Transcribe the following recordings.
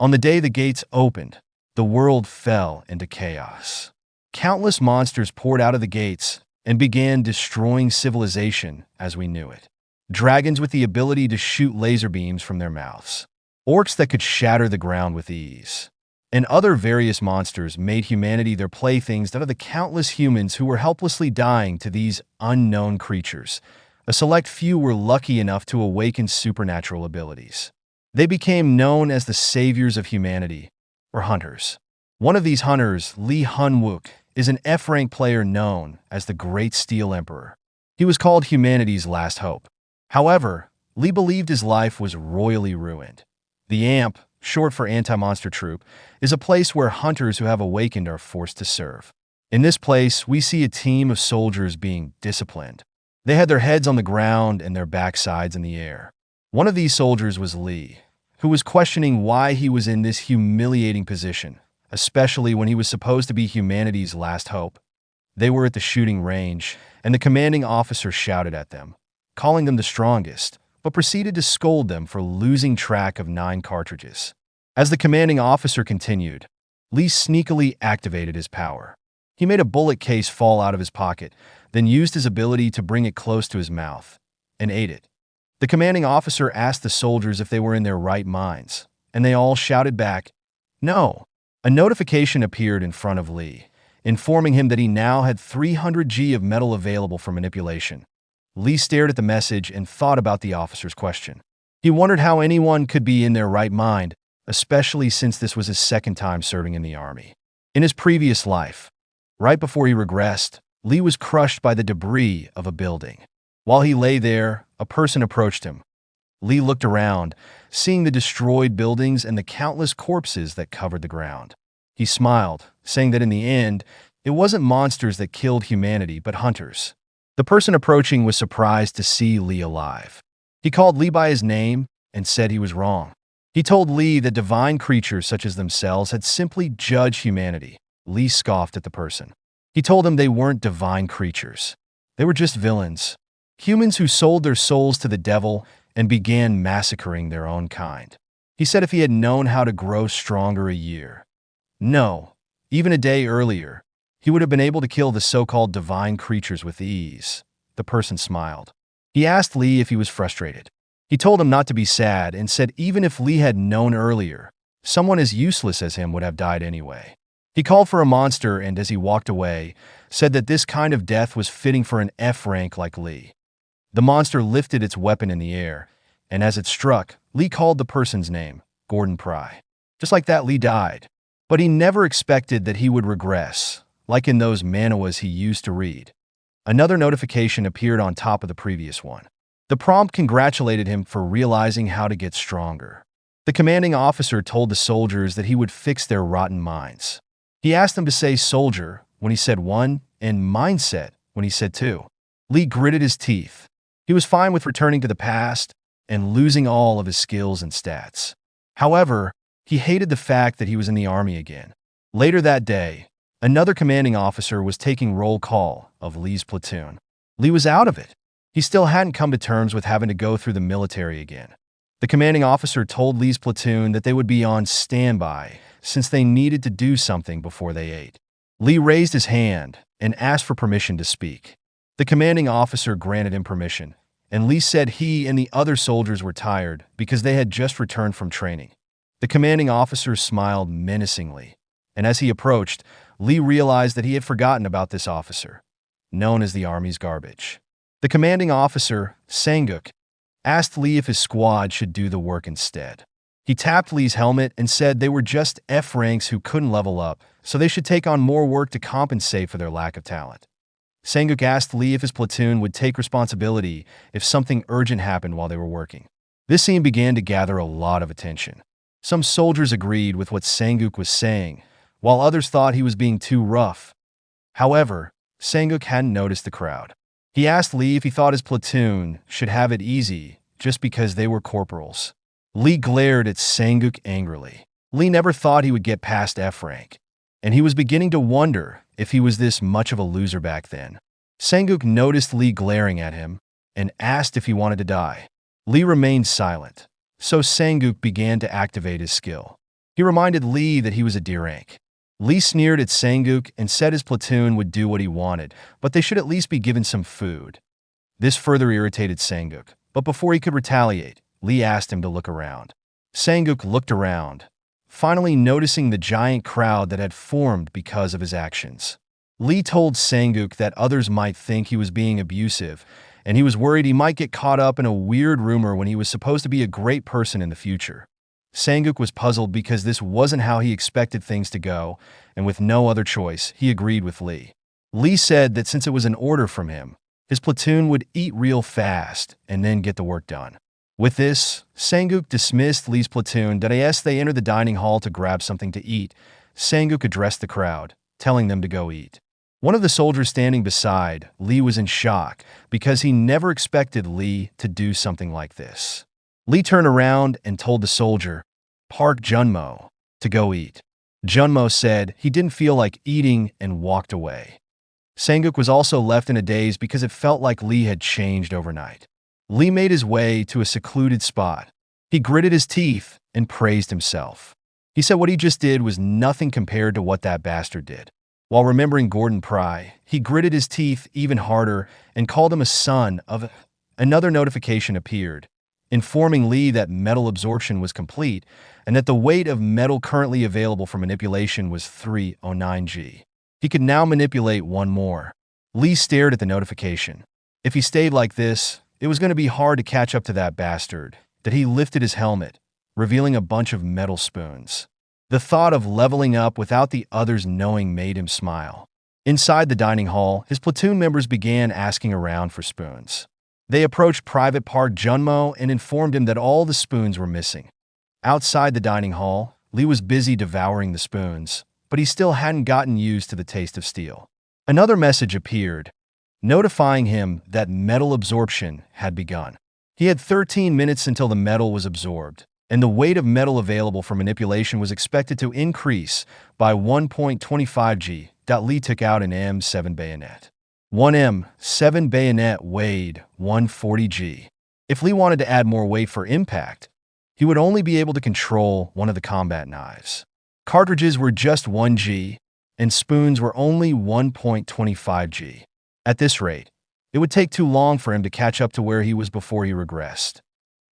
On the day the gates opened, the world fell into chaos. Countless monsters poured out of the gates and began destroying civilization as we knew it. Dragons with the ability to shoot laser beams from their mouths. Orcs that could shatter the ground with ease. And other various monsters made humanity their playthings out of the countless humans who were helplessly dying to these unknown creatures. A select few were lucky enough to awaken supernatural abilities. They became known as the saviors of humanity, or hunters. One of these hunters, Lee Hun-wook, is an F-rank player known as the Great Steel Emperor. He was called humanity's last hope. However, Lee believed his life was royally ruined. The AMP, short for Anti-Monster Troop, is a place where hunters who have awakened are forced to serve. In this place, we see a team of soldiers being disciplined. They had their heads on the ground and their backsides in the air. One of these soldiers was Lee, who was questioning why he was in this humiliating position, especially when he was supposed to be humanity's last hope. They were at the shooting range, and the commanding officer shouted at them, calling them the strongest, but proceeded to scold them for losing track of 9 cartridges. As the commanding officer continued, Lee sneakily activated his power. He made a bullet case fall out of his pocket, then used his ability to bring it close to his mouth, and ate it. The commanding officer asked the soldiers if they were in their right minds, and they all shouted back, "No." A notification appeared in front of Lee, informing him that he now had 300 G of metal available for manipulation. Lee stared at the message and thought about the officer's question. He wondered how anyone could be in their right mind, especially since this was his second time serving in the army. In his previous life, right before he regressed, Lee was crushed by the debris of a building. While he lay there, a person approached him. Lee looked around, seeing the destroyed buildings and the countless corpses that covered the ground. He smiled, saying that in the end, it wasn't monsters that killed humanity, but hunters. The person approaching was surprised to see Lee alive. He called Lee by his name and said he was wrong. He told Lee that divine creatures such as themselves had simply judged humanity. Lee scoffed at the person. He told him they weren't divine creatures. They were just villains. Humans who sold their souls to the devil and began massacring their own kind. He said if he had known how to grow stronger a year, no, even a day earlier, he would have been able to kill the so-called divine creatures with ease. The person smiled. He asked Lee if he was frustrated. He told him not to be sad and said even if Lee had known earlier, someone as useless as him would have died anyway. He called for a monster and as he walked away, said that this kind of death was fitting for an F rank like Lee. The monster lifted its weapon in the air, and as it struck, Lee called the person's name, Gordon Pry. Just like that, Lee died. But he never expected that he would regress, like in those manhwas he used to read. Another notification appeared on top of the previous one. The prompt congratulated him for realizing how to get stronger. The commanding officer told the soldiers that he would fix their rotten minds. He asked them to say soldier when he said 1 and mindset when he said 2. Lee gritted his teeth. He was fine with returning to the past and losing all of his skills and stats. However, he hated the fact that he was in the army again. Later that day, another commanding officer was taking roll call of Lee's platoon. Lee was out of it. He still hadn't come to terms with having to go through the military again. The commanding officer told Lee's platoon that they would be on standby since they needed to do something before they ate. Lee raised his hand and asked for permission to speak. The commanding officer granted him permission, and Lee said he and the other soldiers were tired because they had just returned from training. The commanding officer smiled menacingly, and as he approached, Lee realized that he had forgotten about this officer, known as the Army's garbage. The commanding officer, Sanguk, asked Lee if his squad should do the work instead. He tapped Lee's helmet and said they were just F ranks who couldn't level up, so they should take on more work to compensate for their lack of talent. Sanguk asked Lee if his platoon would take responsibility if something urgent happened while they were working. This scene began to gather a lot of attention. Some soldiers agreed with what Sanguk was saying, while others thought he was being too rough. However, Sanguk hadn't noticed the crowd. He asked Lee if he thought his platoon should have it easy just because they were corporals. Lee glared at Sanguk angrily. Lee never thought he would get past F rank, and he was beginning to wonder if he was this much of a loser back then. Sanguk noticed Lee glaring at him and asked if he wanted to die. Lee remained silent, so Sanguk began to activate his skill. He reminded Lee that he was a D rank. Lee sneered at Sanguk and said his platoon would do what he wanted, but they should at least be given some food. This further irritated Sanguk, but before he could retaliate, Lee asked him to look around. Sanguk looked around, finally noticing the giant crowd that had formed because of his actions. Lee told Sanguk that others might think he was being abusive, and he was worried he might get caught up in a weird rumor when he was supposed to be a great person in the future. Sanguk was puzzled because this wasn't how he expected things to go, and with no other choice, he agreed with Lee. Lee said that since it was an order from him, his platoon would eat real fast and then get the work done. With this, Sanguk dismissed Lee's platoon that as they entered the dining hall to grab something to eat. Sanguk addressed the crowd, telling them to go eat. One of the soldiers standing beside Lee was in shock because he never expected Lee to do something like this. Lee turned around and told the soldier, Park Junmo, to go eat. Junmo said he didn't feel like eating and walked away. Sanguk was also left in a daze because it felt like Lee had changed overnight. Lee made his way to a secluded spot. He gritted his teeth and praised himself. He said what he just did was nothing compared to what that bastard did. While remembering Gordon Pry, he gritted his teeth even harder and called him a son of... Another notification appeared, informing Lee that metal absorption was complete and that the weight of metal currently available for manipulation was 309G. He could now manipulate one more. Lee stared at the notification. If he stayed like this, it was going to be hard to catch up to that bastard. That he lifted his helmet, revealing a bunch of metal spoons. The thought of leveling up without the others knowing made him smile. Inside the dining hall, his platoon members began asking around for spoons. They approached Private Park Junmo and informed him that all the spoons were missing. Outside the dining hall, Lee was busy devouring the spoons, but he still hadn't gotten used to the taste of steel. Another message appeared, notifying him that metal absorption had begun. He had 13 minutes until the metal was absorbed, and the weight of metal available for manipulation was expected to increase by 1.25 G. Lee took out an M7 bayonet. One M7 bayonet weighed 140 G. If Lee wanted to add more weight for impact, he would only be able to control one of the combat knives. Cartridges were just 1 G, and spoons were only 1.25 G. At this rate, it would take too long for him to catch up to where he was before he regressed.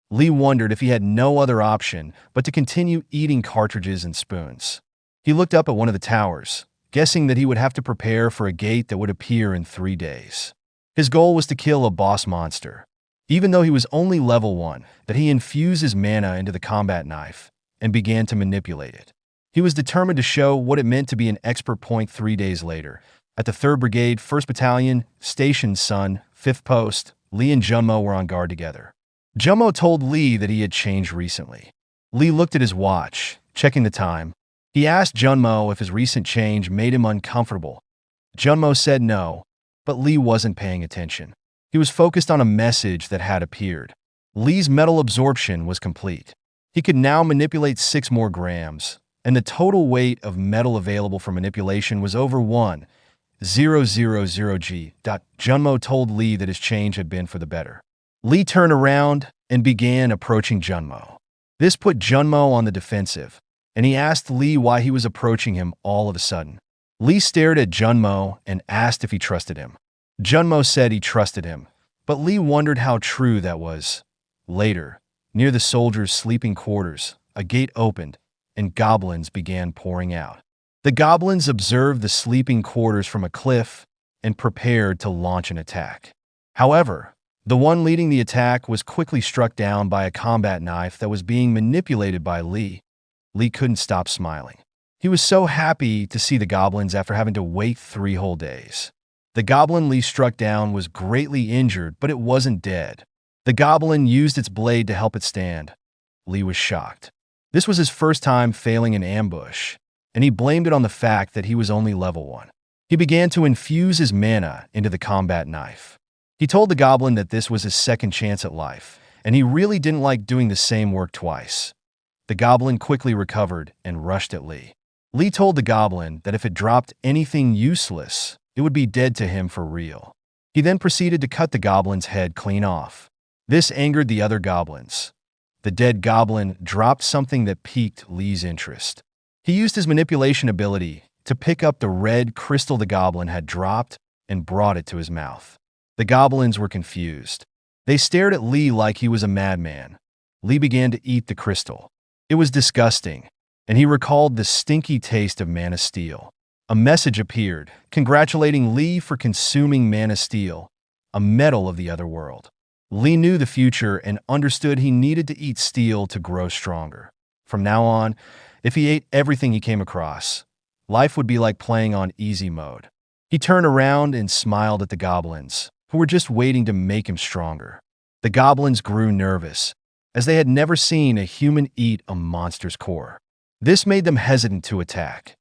Lee wondered if he had no other option but to continue eating cartridges and spoons. He looked up at one of the towers, guessing that he would have to prepare for a gate that would appear in 3 days. His goal was to kill a boss monster. Even though he was only level 1, that he infused his mana into the combat knife and began to manipulate it. He was determined to show what it meant to be an expert. 3 days later, at the 3rd Brigade, 1st Battalion, Station Sun, 5th Post, Lee and Junmo were on guard together. Junmo told Lee that he had changed recently. Lee looked at his watch, checking the time. He asked Junmo if his recent change made him uncomfortable. Junmo said no, but Lee wasn't paying attention. He was focused on a message that had appeared. Lee's metal absorption was complete. He could now manipulate 6 more grams, and the total weight of metal available for manipulation was over 1,000 G. Junmo told Lee that his change had been for the better. Lee turned around and began approaching Junmo. This put Junmo on the defensive, and he asked Lee why he was approaching him all of a sudden. Lee stared at Junmo and asked if he trusted him. Junmo said he trusted him, but Lee wondered how true that was. Later, near the soldiers' sleeping quarters, a gate opened, and goblins began pouring out. The goblins observed the sleeping quarters from a cliff and prepared to launch an attack. However, the one leading the attack was quickly struck down by a combat knife that was being manipulated by Lee. Lee couldn't stop smiling. He was so happy to see the goblins after having to wait 3 whole days. The goblin Lee struck down was greatly injured, but it wasn't dead. The goblin used its blade to help it stand. Lee was shocked. This was his first time failing an ambush, and he blamed it on the fact that he was only level 1. He began to infuse his mana into the combat knife. He told the goblin that this was his second chance at life, and he really didn't like doing the same work twice. The goblin quickly recovered and rushed at Lee. Lee told the goblin that if it dropped anything useless, it would be dead to him for real. He then proceeded to cut the goblin's head clean off. This angered the other goblins. the dead goblin dropped something that piqued Lee's interest. He used his manipulation ability to pick up the red crystal the goblin had dropped and brought it to his mouth. The goblins were confused. They stared at Lee like he was a madman. Lee began to eat the crystal. It was disgusting, and he recalled the stinky taste of mana steel. A message appeared, congratulating Lee for consuming mana steel, a metal of the other world. Lee knew the future and understood he needed to eat steel to grow stronger. From now on, if he ate everything he came across, life would be like playing on easy mode. He turned around and smiled at the goblins, who were just waiting to make him stronger. The goblins grew nervous, as they had never seen a human eat a monster's core. This made them hesitant to attack.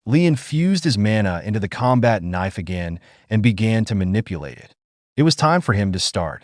Lee infused his mana into the combat knife again and began to manipulate it. It was time for him to start.